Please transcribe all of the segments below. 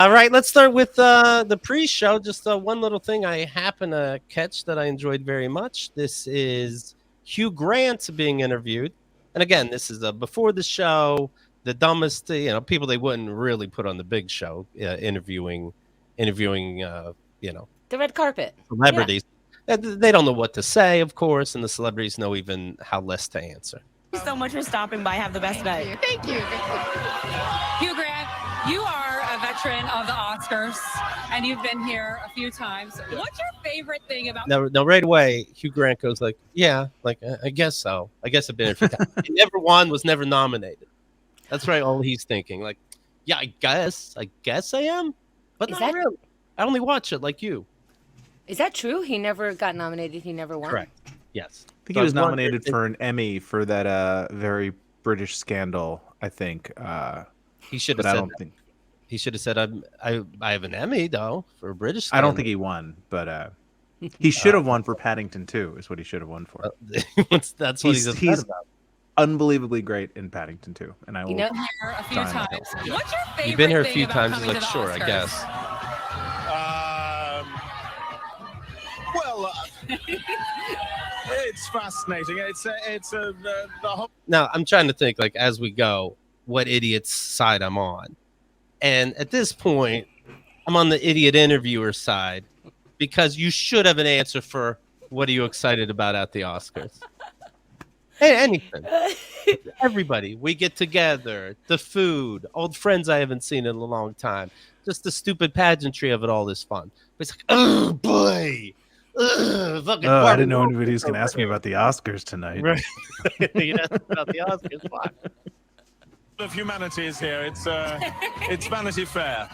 All right, let's start with the pre-show. Just one little thing I happen to catch that I enjoyed very much. This is Hugh Grant being interviewed, and again, this is before the show. The dumbest, people they wouldn't really put on the big show, interviewing, The red carpet. Yeah. celebrities. They don't know what to say, of course, and the celebrities know even how less to answer. Thank you so much for stopping by. Have the best night. Thank you. Hugh Grant, you are a veteran of the Oscars, and you've been here a few times. What's your favorite thing about? Now, right away, Hugh Grant goes like, "Yeah, like I guess so. I guess I've been here a few times." He never won, was never nominated. That's right. All he's thinking, like, yeah, I guess I am, but not really. I only watch it like you. Is that true? He never got nominated. He never won. Correct. Yes. I think he was nominated for an Emmy for that very British scandal. I think he should have said. He should have said, "I have an Emmy though for a British scandal." I don't think he won, but he should have won for Paddington 2. Is what he should have won for. That's what he's about. Unbelievably great in Paddington 2, and I will. Here a few times. What's your favorite? You've been here a thing few about times. He's coming like, to the sure, I Oscars? guess. Well, it's fascinating. It's the whole. Now I'm trying to think, like, as we go, what idiot's side I'm on, and at this point, I'm on the idiot interviewer side because you should have an answer for what are you excited about at the Oscars. Hey, anything. Everybody, we get together, the food, old friends I haven't seen in a long time, just the stupid pageantry of it all is fun. But it's like, oh boy, fucking. I didn't know anybody was going to ask me about the Oscars tonight. Right. You asked about the Oscars. Why? Of humanity is here. It's Vanity Fair.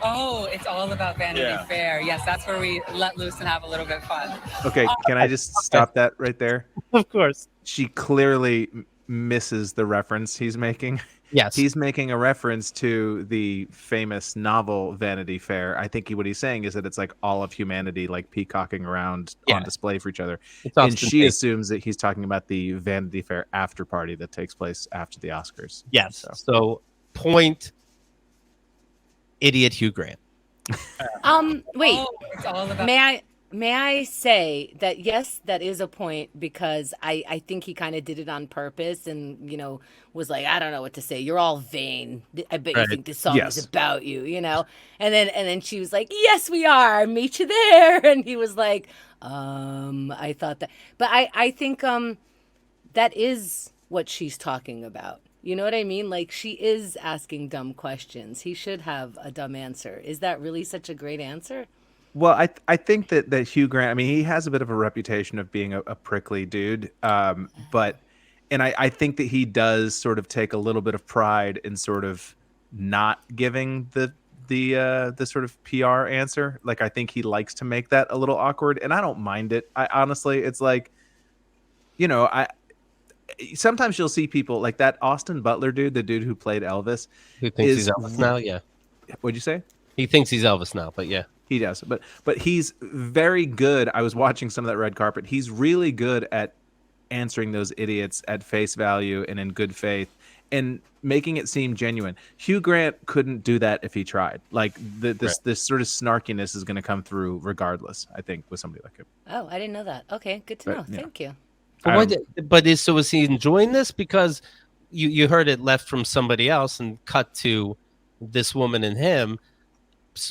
Oh, it's all about Vanity Fair. Yes, that's where we let loose and have a little bit of fun. Okay, can I just stop that right there? Of course. She clearly misses the reference he's making. Yes. He's making a reference to the famous novel Vanity Fair. I think what he's saying is that it's like all of humanity like peacocking around on display for each other. And she assumes that he's talking about the Vanity Fair after party that takes place after the Oscars. Yes. So point idiot Hugh Grant. Wait. Oh, it's all about. May I say that yes, that is a point because I think he kind of did it on purpose and was like, I don't know what to say. You're all vain. I bet you think this song is about you, And then she was like, yes, we are. Meet you there. And he was like, I thought that, but I think that is what she's talking about. You know what I mean? Like she is asking dumb questions. He should have a dumb answer. Is that really such a great answer? Well, I think that Hugh Grant, I mean, he has a bit of a reputation of being a prickly dude, but I think that he does sort of take a little bit of pride in sort of not giving the sort of PR answer. Like I think he likes to make that a little awkward, and I don't mind it. I honestly, it's like, sometimes you'll see people like that Austin Butler dude, the dude who played Elvis, who thinks he's Elvis now. Yeah, what'd you say? He thinks he's Elvis now, but yeah. He does, but he's very good. I was watching some of that red carpet. He's really good at answering those idiots at face value and in good faith and making it seem genuine. Hugh Grant couldn't do that if he tried. Like this sort of snarkiness is going to come through regardless, I think, with somebody like him. Oh, I didn't know that. Okay, good to know. Thank you. So is he enjoying this? Because you heard it left from somebody else and cut to this woman and him.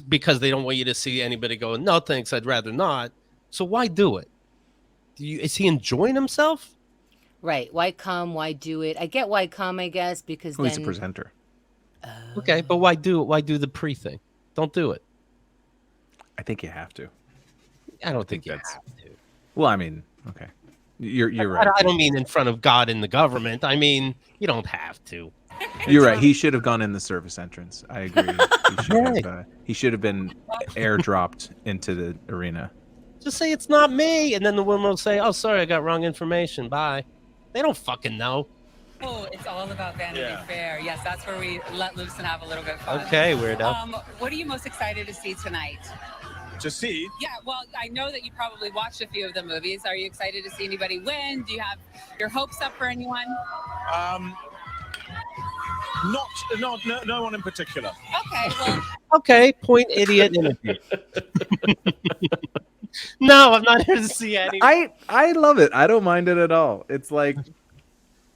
Because they don't want you to see anybody go, no thanks, I'd rather not. So why do it? Is he enjoying himself? Right. Why come? Why do it? I get why come, I guess, because he's a presenter. Okay, but why do it? Why do the pre thing? Don't do it. I think you have to. I don't think you have to. Well, I mean, okay. You're right. I don't mean in front of God and the government. I mean, you don't have to. You're right. He should have gone in the service entrance. I agree. He should have been airdropped into the arena. Just say it's not me, and then the woman will say, "Oh, sorry, I got wrong information. Bye." They don't fucking know. Oh, it's all about Vanity Fair. Yes, that's where we let loose and have a little bit of fun. Okay, weirdo. What are you most excited to see tonight? To see? Yeah, well, I know that you probably watched a few of the movies. Are you excited to see anybody win? Do you have your hopes up for anyone? No one in particular. Okay, well, Okay, point idiot interview. No, I'm not here to see any. I love it. I don't mind it at all. It's like,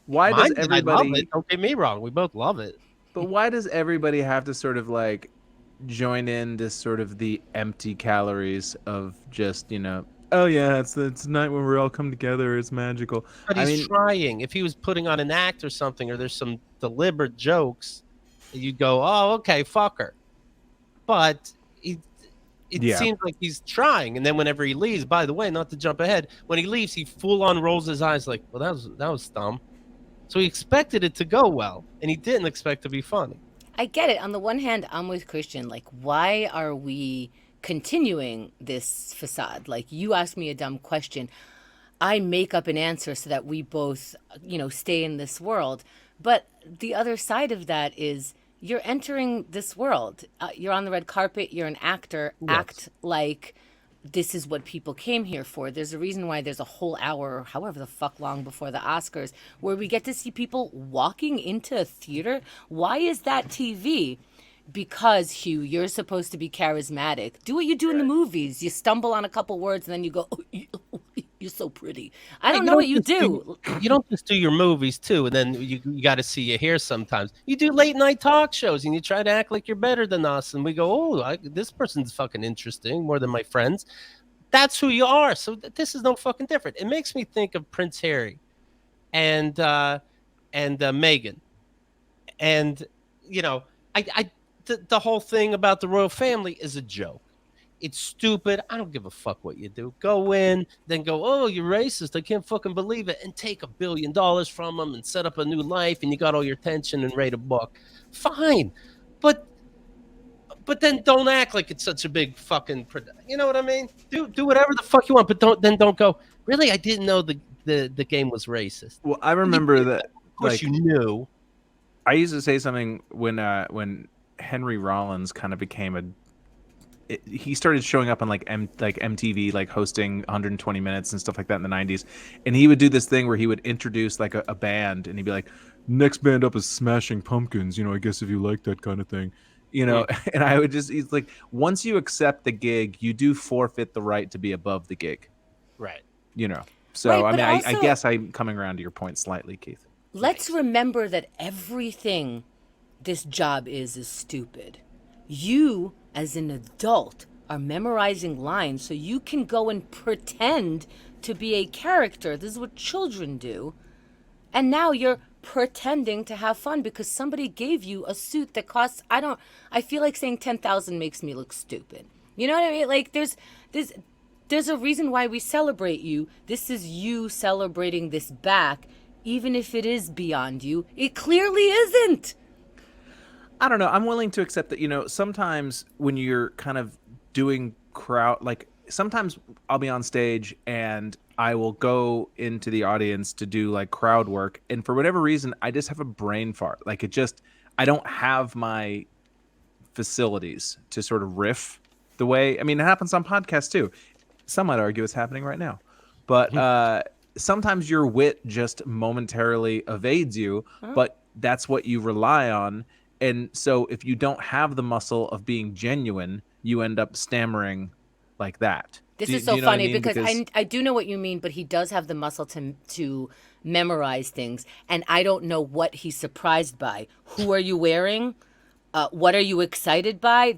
why does I love everybody? it. Don't get me wrong. We both love it. But why does everybody have to sort of like join in this sort of the empty calories of just, oh yeah, it's the night when we all come together. It's magical. But he's trying. If he was putting on an act or something, or there's some deliberate jokes, you'd go, oh, okay, fuck her. But it seems like he's trying. And then whenever he leaves, by the way, not to jump ahead, when he leaves, he full on rolls his eyes like, well, that was dumb. So he expected it to go well, and he didn't expect to be funny. I get it. On the one hand, I'm with Christian. Like, why are we continuing this facade? Like, you ask me a dumb question, I make up an answer so that we both, stay in this world. But the other side of that is you're entering this world. You're on the red carpet. You're an actor. Yes. Act like this is what people came here for. There's a reason why there's a whole hour, or however the fuck long before the Oscars, where we get to see people walking into a theater. Why is that TV? Because, Hugh, you're supposed to be charismatic. Do what you do in the movies. You stumble on a couple words and then you go, oh, you're so pretty. I don't know what you do. You don't just do your movies, too, and then you got to see your hair sometimes. You do late-night talk shows, and you try to act like you're better than us, and we go, this person's fucking interesting, more than my friends. That's who you are, so this is no fucking different. It makes me think of Prince Harry and Meghan. And, the whole thing about the royal family is a joke. It's stupid. I don't give a fuck what you do. Go in, then go, oh, you're racist. I can't fucking believe it. And take $1 billion from them and set up a new life, and you got all your attention and write a book. Fine. But then don't act like it's such a big fucking, you know what I mean? Do whatever the fuck you want, but don't go, really, I didn't know the game was racist. Well, I remember that. Of course you knew. I used to say something when Henry Rollins kind of became he started showing up on like MTV, like hosting 120 Minutes and stuff like that in the 90s. And he would do this thing where he would introduce like a band, and he'd be like, next band up is Smashing Pumpkins, I guess if you like that kind of thing, and I would he's like, once you accept the gig, you do forfeit the right to be above the gig. Right. So, right, I mean, also, I guess I'm coming around to your point slightly, Keith. Let's remember that everything this job is stupid. You, as an adult, are memorizing lines so you can go and pretend to be a character. This is what children do. And now you're pretending to have fun because somebody gave you a suit that costs, I feel like saying 10,000 makes me look stupid. You know what I mean? Like, there's a reason why we celebrate you. This is you celebrating this back, even if it is beyond you. It clearly isn't. I don't know. I'm willing to accept that, sometimes when you're kind of doing crowd, like sometimes I'll be on stage and I will go into the audience to do like crowd work. And for whatever reason, I just have a brain fart. Like I don't have my facilities to sort of riff the way, it happens on podcasts too. Some might argue it's happening right now, but sometimes your wit just momentarily evades you, but that's what you rely on. And so if you don't have the muscle of being genuine, you end up stammering like that. This is so funny because I do know what you mean, but he does have the muscle to memorize things. And I don't know what he's surprised by. Who are you wearing? What are you excited by?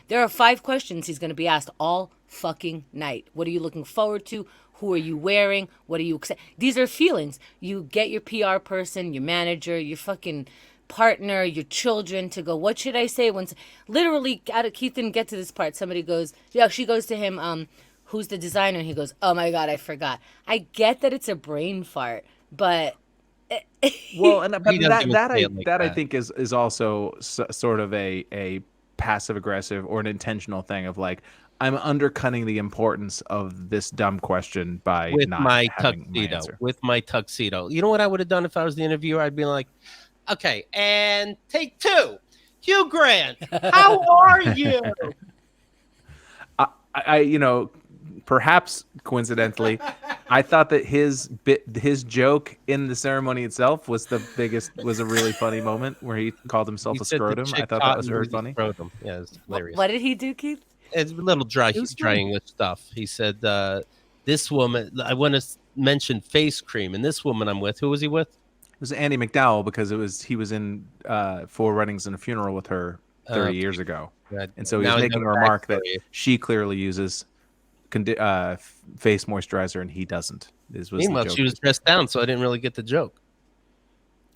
There are 5 questions he's going to be asked all fucking night. What are you looking forward to? Who are you wearing? What are you excited? These are feelings. You get your PR person, your manager, your fucking partner, your children to go, what should I say? When literally, Keith didn't get to this part. Somebody goes, she goes to him, who's the designer? And he goes, oh my God, I forgot. I get that it's a brain fart, but well, and that I think is also sort of a passive aggressive or an intentional thing of like, I'm undercutting the importance of this dumb question by not having my answer. With my tuxedo. You know what I would have done if I was the interviewer? I'd be like, okay, and take 2. Hugh Grant, how are you? I perhaps coincidentally, I thought that his joke in the ceremony itself was a really funny moment where he called himself He a said the scrotum. I chick thought caught that was him very with the funny. scrotum. Yeah, it's hilarious. What did he do, Keith? It's a little dry It was funny. English stuff. He said, this woman, I want to mention face cream, and this woman I'm with, who was he with? It was Andy McDowell because he was in 4 Weddings and a Funeral with her 30 years ago. And so he was making a remark that she clearly uses face moisturizer and he doesn't. Meanwhile, she was dressed down, so I didn't really get the joke.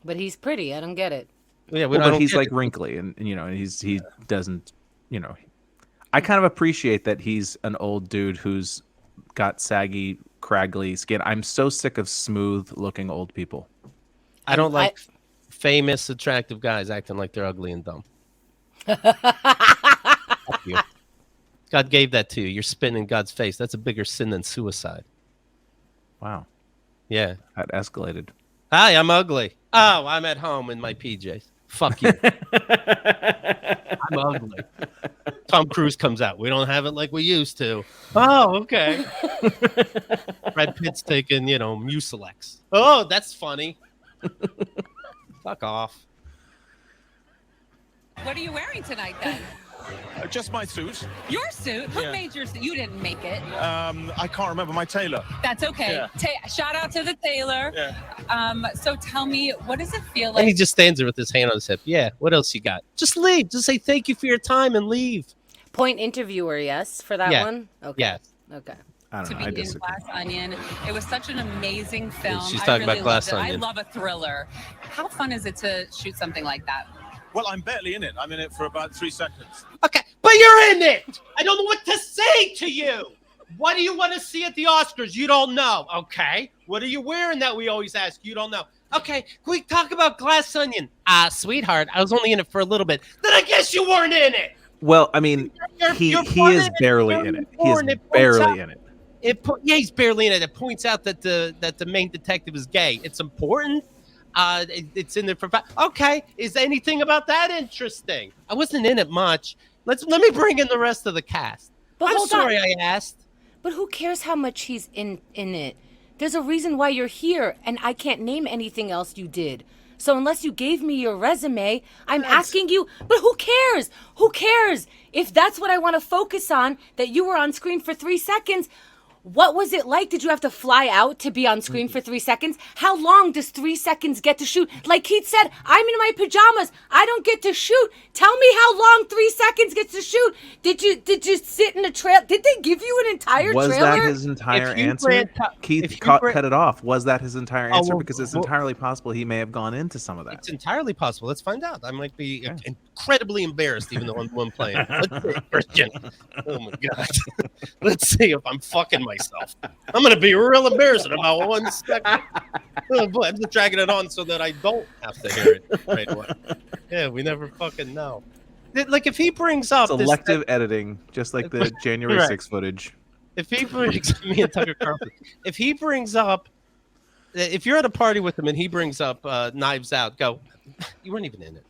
But he's pretty. I don't get it. Yeah, but he's like wrinkly, and he doesn't. I kind of appreciate that he's an old dude who's got saggy, craggly skin. I'm so sick of smooth-looking old people. I don't like famous, attractive guys acting like they're ugly and dumb. Fuck you. God gave that to you. You're spitting in God's face. That's a bigger sin than suicide. Wow. Yeah. That escalated. Hi, I'm ugly. Oh, I'm at home in my PJs. Fuck you. I'm ugly. Tom Cruise comes out. We don't have it like we used to. Oh, okay. Brad Pitt's taking, Mucilex. Oh, that's funny. Fuck off. What are you wearing tonight then? Just my suit. Your suit? Who made your suit? You didn't make it. I can't remember my tailor. That's okay. Yeah. Shout out to the tailor. Yeah. So tell me, what does it feel like? And he just stands there with his hand on his hip. Yeah, what else you got? Just leave. Just say thank you for your time and leave. Point interviewer, yes, for that one? Okay. Yes. Okay. I don't know. To be in Glass Onion. It was such an amazing film. She's talking about Glass loved it. Onion. I love a thriller. How fun is it to shoot something like that? Well, I'm barely in it. I'm in it for about 3 seconds. Okay, but you're in it. I don't know what to say to you. What do you want to see at the Oscars? You don't know. Okay. What are you wearing that we always ask? You don't know. Okay, can we talk about Glass Onion? Sweetheart, I was only in it for a little bit. Then I guess you weren't in it. Well, I mean, he is barely in it. He is barely in it. He's barely in it. It points out that the main detective is gay. It's important. It's in there for okay. Is anything about that interesting? I wasn't in it much. Let me bring in the rest of the cast. But I'm hold sorry on. I asked. But who cares how much he's in it? There's a reason why you're here, and I can't name anything else you did. So unless you gave me your resume, I'm asking you, but who cares? Who cares? If that's what I want to focus on, that you were on screen for 3 seconds, what was it like? Did you have to fly out to be on screen for 3 seconds? How long does 3 seconds get to shoot? Like Keith said, I'm in my pajamas. I don't get to shoot. Tell me how long 3 seconds gets to shoot. Did you sit in a trail? Did they give you an entire trailer? Was that his entire answer? Keith cut it off. Was that his entire answer? Because it's entirely possible he may have gone into some of that. It's entirely possible. Let's find out. I might be incredibly embarrassed, even though I'm the one playing. Let's see, Christian. Oh my God. Let's see if I'm fucking myself. I'm gonna be real embarrassed in about 1 second. Oh boy, I'm just dragging it on so that I don't have to hear it right away. Yeah, we never fucking know. Like if he brings up selective editing, just like the January 6th footage. If he brings me and Tucker Carlson, if he brings up, if you're at a party with him and he brings up Knives Out, go. You weren't even in it.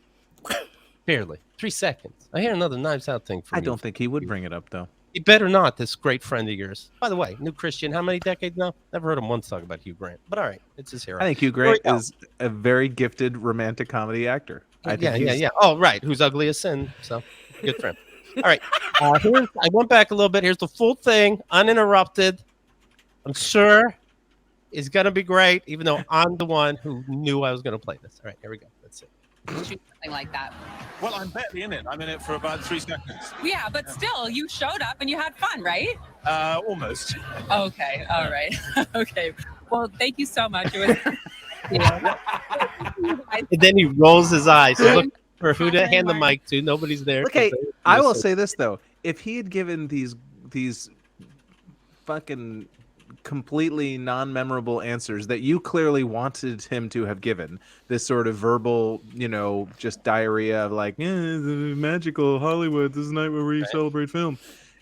Barely 3 seconds. I hear another Knives Out thing from you. I don't think he would bring it up though. He better not, this great friend of yours. By the way, new Christian, how many decades now? Never heard him once talk about Hugh Grant. But all right, it's his hero. I think Hugh Grant is a very gifted romantic comedy actor. Yeah. Oh, right. Who's ugly as sin. So, good for him. All right. I went back a little bit. Here's the full thing, uninterrupted. I'm sure it's going to be great, even though I'm the one who knew I was going to play this. All right, here we go. Let's see. Shoot something like that. Well, I'm barely in it. I'm in it for about 3 seconds. Yeah, but still, you showed up and you had fun, right? Almost. Okay, all right. Okay. Well, thank you so much. It was. And then he rolls his eyes. So look for who to hand the mic to. Nobody's there. Okay, I will say this though: if he had given these fucking completely non-memorable answers that you clearly wanted him to have given, this sort of verbal, just diarrhea of like, magical Hollywood, this is the night where we celebrate film,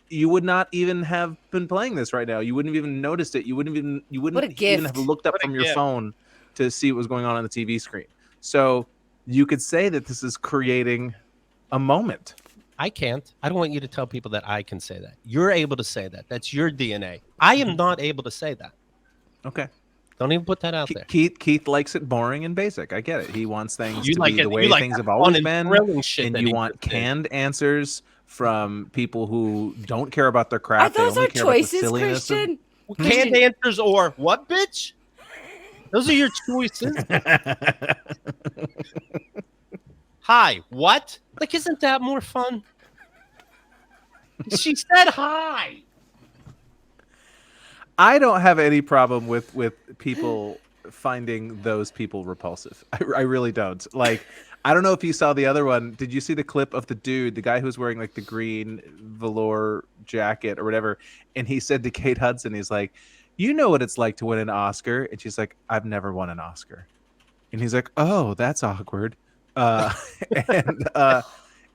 you would not even have been playing this right now. You wouldn't have even noticed it. You wouldn't even have looked up from your phone to see what was going on the TV screen. So you could say that this is creating a moment. I can't. I don't want you to tell people that I can say that. You're able to say that. That's your DNA. I am not able to say that. Okay. Don't even put that out there. Keith likes it boring and basic. I get it. He wants things You to like be it- the you way like things that have always fun and been, thrilling shit and that you he want just did. canned answers from people who don't care about their Are craft. They those only our care about the choices, silliness of- Christian? Canned answers or what, bitch? Those are your choices. Hi, what? Like, isn't that more fun? She said hi. I don't have any problem with people finding those people repulsive. I really don't. Like, I don't know if you saw the other one. Did you see the clip of the dude, the guy who's wearing like the green velour jacket or whatever? And he said to Kate Hudson, he's like, "You know what it's like to win an Oscar?" And she's like, "I've never won an Oscar." And he's like, "Oh, that's awkward." And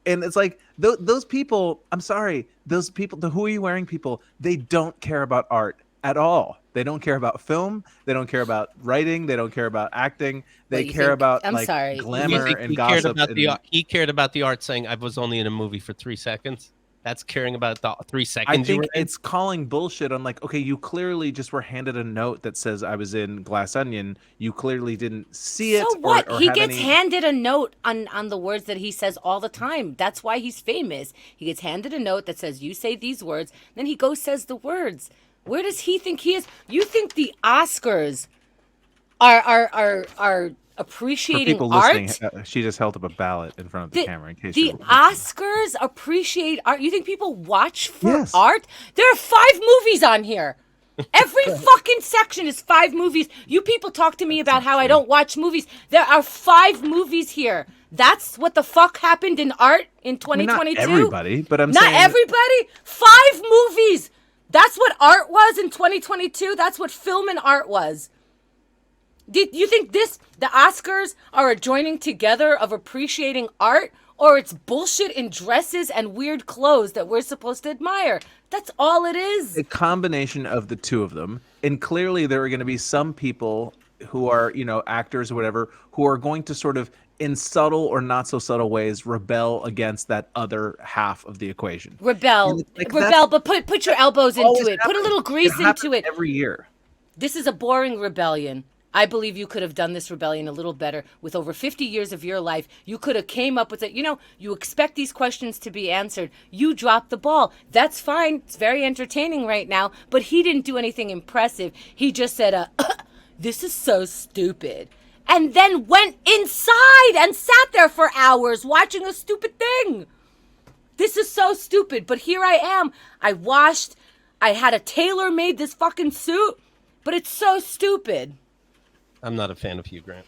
and it's like those people. I'm sorry, those people. The Who Are You Wearing people. They don't care about art at all. They don't care about film. They don't care about writing. They don't care about acting. They What, you care think- about I'm like sorry. glamour and he cared gossip. about And he cared about the art, saying I was only in a movie for 3 seconds. That's caring about the 3 I seconds you think were in. it's calling bullshit on like, okay, you clearly just were handed a note that says I was in Glass Onion. You clearly didn't see it. So what? Or He have gets any... handed a note on the words that he says all the time. That's why he's famous. He gets handed a note that says, you say these words. Then he goes says the words. Where does he think he is? You think the Oscars are For appreciating people art? listening, she just held up a ballot in front of the camera in case the you're Oscars appreciate art. You think people watch for Yes. art? There are 5 movies on here. Every fucking section is 5 movies. You people talk to me about how I don't watch movies. There are 5 movies here. That's what the fuck happened in art in 2022. not everybody, but I'm not saying everybody. 5 movies. That's what art was in 2022. That's what film and art was. Did you think the Oscars are a joining together of appreciating art, or it's bullshit in dresses and weird clothes that we're supposed to admire? That's all it is. a combination of the two of them. And clearly there are going to be some people who are, actors or whatever, who are going to sort of in subtle or not so subtle ways rebel against that other half of the equation. Rebel, Like, rebel, but put your elbows into always it. Put a happens. little grease into it. Every year. This is a boring rebellion. I believe you could have done this rebellion a little better. With over 50 years of your life, you could have came up with it. You expect these questions to be answered. You dropped the ball. That's fine. It's very entertaining right now. But he didn't do anything impressive. He just said, this is so stupid. And then went inside and sat there for hours watching a stupid thing. This is so stupid. But here I am. I had a tailor made this fucking suit. But it's so stupid. I'm not a fan of Hugh Grant.